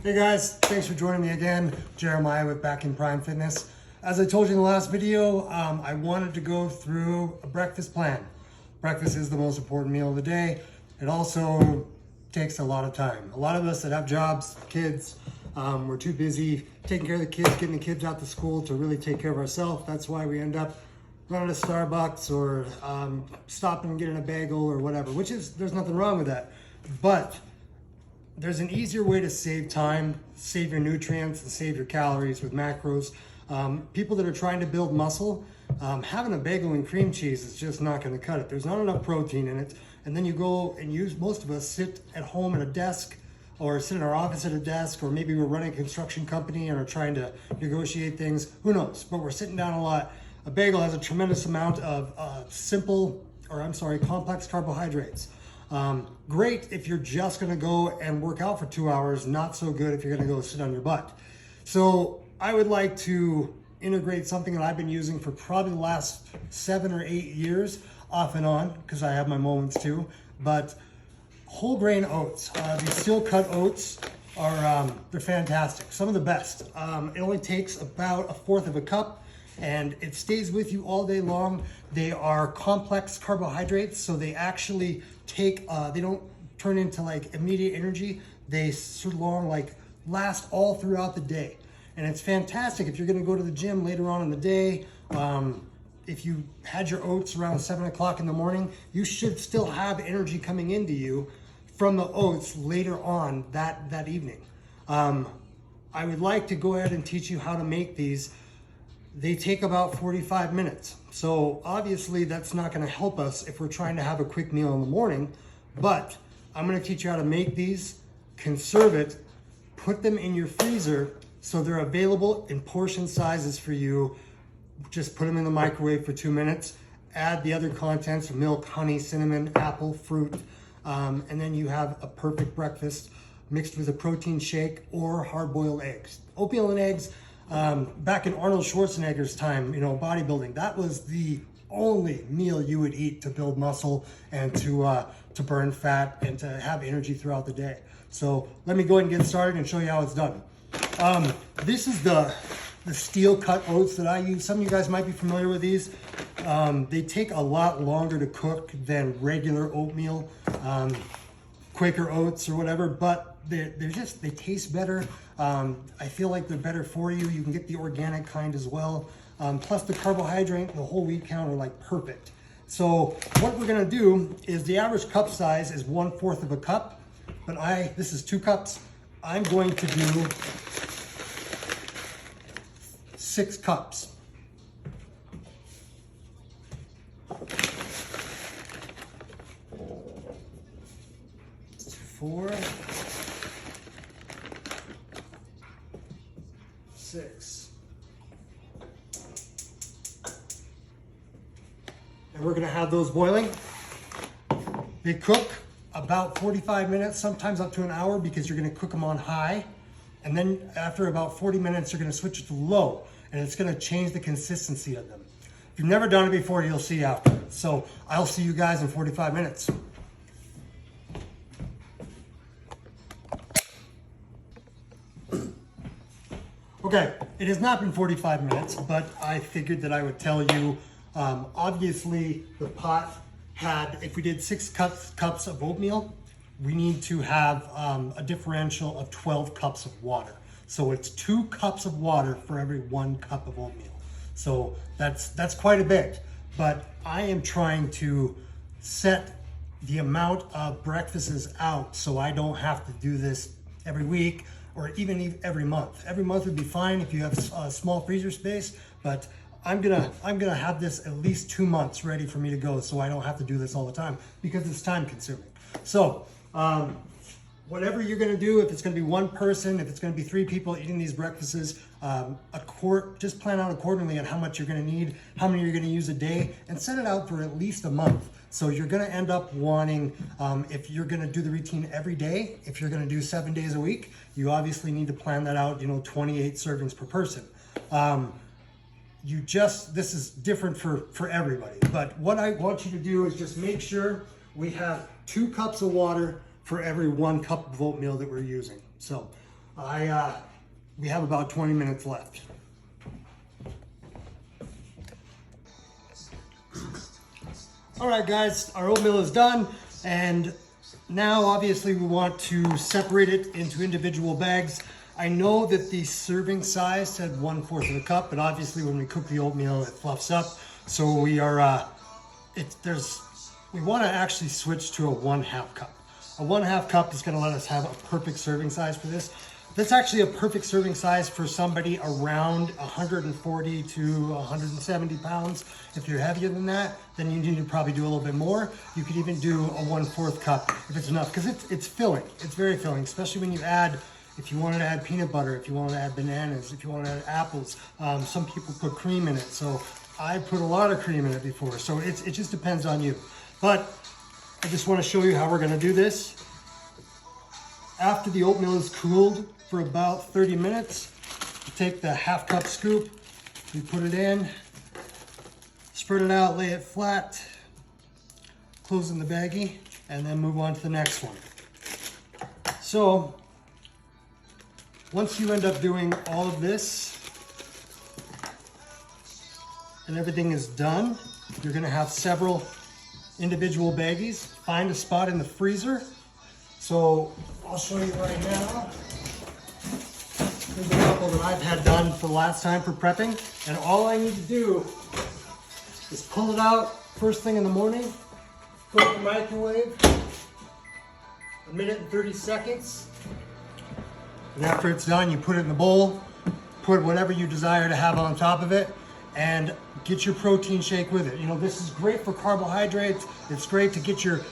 Hey guys, thanks for joining me again. Jeremiah with Back in Prime Fitness. As I told you in the last video, I wanted to go through a breakfast plan. Breakfast is the most important meal of the day. It also takes a lot of time. A lot of us that have jobs, kids, we're too busy taking care of the kids, getting the kids out to school to really take care of ourselves. That's why we end up running to Starbucks or stopping and getting a bagel or whatever, which is, there's nothing wrong with that. But there's an easier way to save time, save your nutrients, and save your calories with macros. People that are trying to build muscle, having a bagel and cream cheese is just not going to cut it. There's not enough protein in it. And then you go and most of us sit at home at a desk or sit in our office at a desk, or maybe we're running a construction company and are trying to negotiate things. Who knows? But we're sitting down a lot. A bagel has a tremendous amount of complex carbohydrates. Great if you're just going to go and work out for 2 hours, not so good if you're going to go sit on your butt. So I would like to integrate something that I've been using for probably the last 7 or 8 years, off and on, because I have my moments too. But whole grain oats, these steel cut oats are they're fantastic, some of the best. It only takes about 1/4 of a cup, and it stays with you all day long. They are complex carbohydrates, so they actually take, they don't turn into like immediate energy. They last all throughout the day. And it's fantastic if you're gonna go to the gym later on in the day. If you had your oats around 7 o'clock in the morning, you should still have energy coming into you from the oats later on that evening. I would like to go ahead and teach you how to make these. They take about 45 minutes. So obviously that's not gonna help us if we're trying to have a quick meal in the morning, but I'm gonna teach you how to make these, conserve it, put them in your freezer so they're available in portion sizes for you. Just put them in the microwave for 2 minutes, add the other contents, milk, honey, cinnamon, apple, fruit, and then you have a perfect breakfast mixed with a protein shake or hard-boiled eggs. Oatmeal and eggs, back in Arnold Schwarzenegger's time, bodybuilding, that was the only meal you would eat to build muscle and to burn fat and to have energy throughout the day. So let me go ahead and get started and show you how it's done. This is the steel cut oats that I use. Some of you guys might be familiar with these. They take a lot longer to cook than regular oatmeal, Quaker oats or whatever, but they taste better. I feel like they're better for you. You can get the organic kind as well. Plus the carbohydrate, the whole wheat count are like perfect. So what we're gonna do is, the average cup size is 1/4 of a cup, but this is 2 cups. I'm going to do 6 cups. It's 4, 6. And we're gonna have those boiling. They cook about 45 minutes, sometimes up to an hour, because you're gonna cook them on high. And then after about 40 minutes, you're gonna switch it to low, and it's gonna change the consistency of them. If you've never done it before, you'll see after. So I'll see you guys in 45 minutes. Okay, it has not been 45 minutes, but I figured that I would tell you. Obviously the pot had, if we did 6 cups of oatmeal, we need to have a differential of 12 cups of water. So it's 2 cups of water for every 1 cup of oatmeal. So that's quite a bit, but I am trying to set the amount of breakfasts out so I don't have to do this every week or even every month. Every month would be fine if you have a small freezer space, but I'm gonna have this at least 2 months ready for me to go, so I don't have to do this all the time because it's time consuming. So whatever you're gonna do, if it's gonna be 1 person, if it's gonna be 3 people eating these breakfasts, just plan out accordingly on how much you're gonna need, how many you're gonna use a day, and set it out for at least a month. So you're gonna end up wanting, if you're gonna do the routine every day, if you're gonna do 7 days a week, you obviously need to plan that out, 28 servings per person. This is different for everybody. But what I want you to do is just make sure we have 2 cups of water for every 1 cup of oatmeal that we're using. So We have about 20 minutes left. All right, guys, our oatmeal is done, and now obviously we want to separate it into individual bags. I know that the serving size said 1/4 of a cup, but obviously when we cook the oatmeal, it fluffs up. So we are, we want to actually switch to a 1/2 cup. A 1/2 cup is going to let us have a perfect serving size for this. That's actually a perfect serving size for somebody around 140 to 170 pounds. If you're heavier than that, then you need to probably do a little bit more. You could even do a 1/4 cup if it's enough, because it's filling. It's very filling, especially when you add, if you wanted to add peanut butter, if you wanted to add bananas, if you want to add apples. Some people put cream in it, so I put a lot of cream in it before. So it just depends on you. But I just want to show you how we're going to do this. After the oatmeal is cooled for about 30 minutes, you take the 1/2 cup scoop, you put it in, spread it out, lay it flat, close in the baggie, and then move on to the next one. So once you end up doing all of this and everything is done, you're going to have several individual baggies. Find a spot in the freezer. So I'll show you right now. Here's a couple that I've had done for the last time for prepping. And all I need to do is pull it out first thing in the morning, put it in the microwave, 1 minute and 30 seconds. And after it's done, you put it in the bowl, put whatever you desire to have on top of it, and get your protein shake with it. You know, this is great for carbohydrates. It's great to get your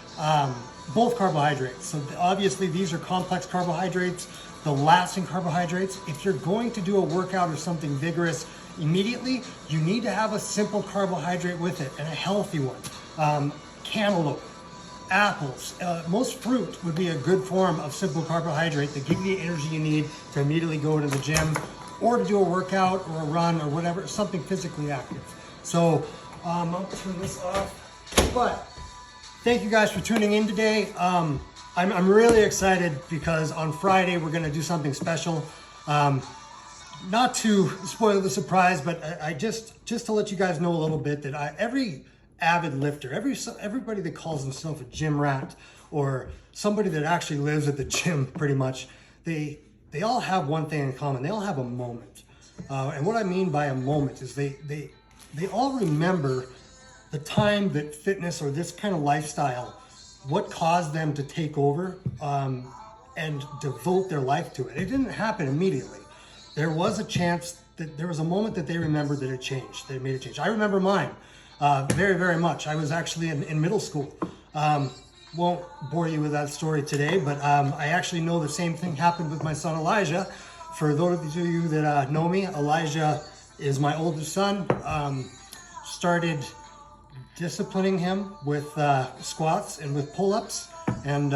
both carbohydrates. So obviously these are complex carbohydrates, the lasting carbohydrates. If you're going to do a workout or something vigorous immediately, you need to have a simple carbohydrate with it, and a healthy one. Cantaloupe, apples, most fruit would be a good form of simple carbohydrate to give you the energy you need to immediately go to the gym or to do a workout or a run or whatever, something physically active. So I'll turn this off. But thank you guys for tuning in today. I'm really excited because on Friday we're going to do something special. Not to spoil the surprise, but I just to let you guys know a little bit that every avid lifter, everybody that calls himself a gym rat or somebody that actually lives at the gym, pretty much, they all have one thing in common. They all have a moment, and what I mean by a moment is they all remember the time that fitness or this kind of lifestyle, what caused them to take over and devote their life to it. It didn't happen immediately. There was a chance that there was a moment that they remembered that it changed, that it made a change. I remember mine very, very much. I was actually in middle school. Won't bore you with that story today, but I actually know the same thing happened with my son Elijah. For those of you that know me, Elijah is my oldest son. Started disciplining him with squats and with pull-ups, and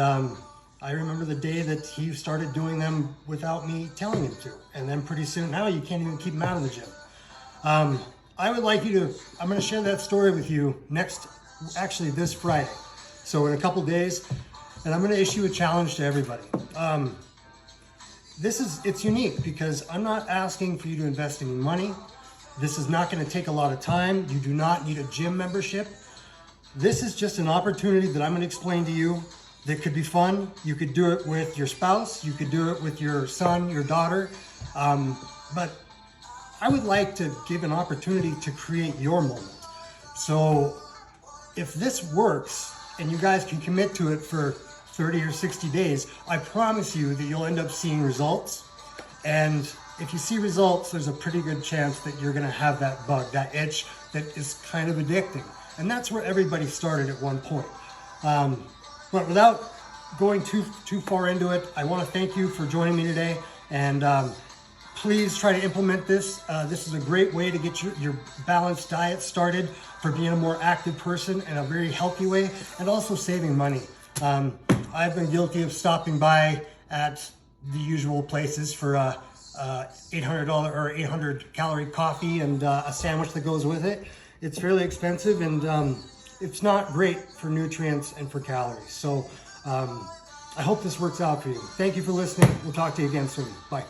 I remember the day that he started doing them without me telling him to, and then pretty soon now you can't even keep him out of the gym. I would like you to, I'm going to share that story with you actually this Friday, so in a couple days, and I'm going to issue a challenge to everybody. It's unique because I'm not asking for you to invest any money. This is not going to take a lot of time. You do not need a gym membership. This is just an opportunity that I'm going to explain to you that could be fun. You could do it with your spouse. You could do it with your son, your daughter. But I would like to give an opportunity to create your moment. So if this works and you guys can commit to it for 30 or 60 days, I promise you that you'll end up seeing results. And if you see results, there's a pretty good chance that you're gonna have that bug, that itch that is kind of addicting. And that's where everybody started at one point. But without going too far into it, I wanna thank you for joining me today. And please try to implement this. This is a great way to get your balanced diet started for being a more active person in a very healthy way, and also saving money. I've been guilty of stopping by at the usual places for $800 or 800 calorie coffee and a sandwich that goes with it. It's fairly expensive, and it's not great for nutrients and for calories. So I hope this works out for you. Thank you for listening. We'll talk to you again soon. Bye.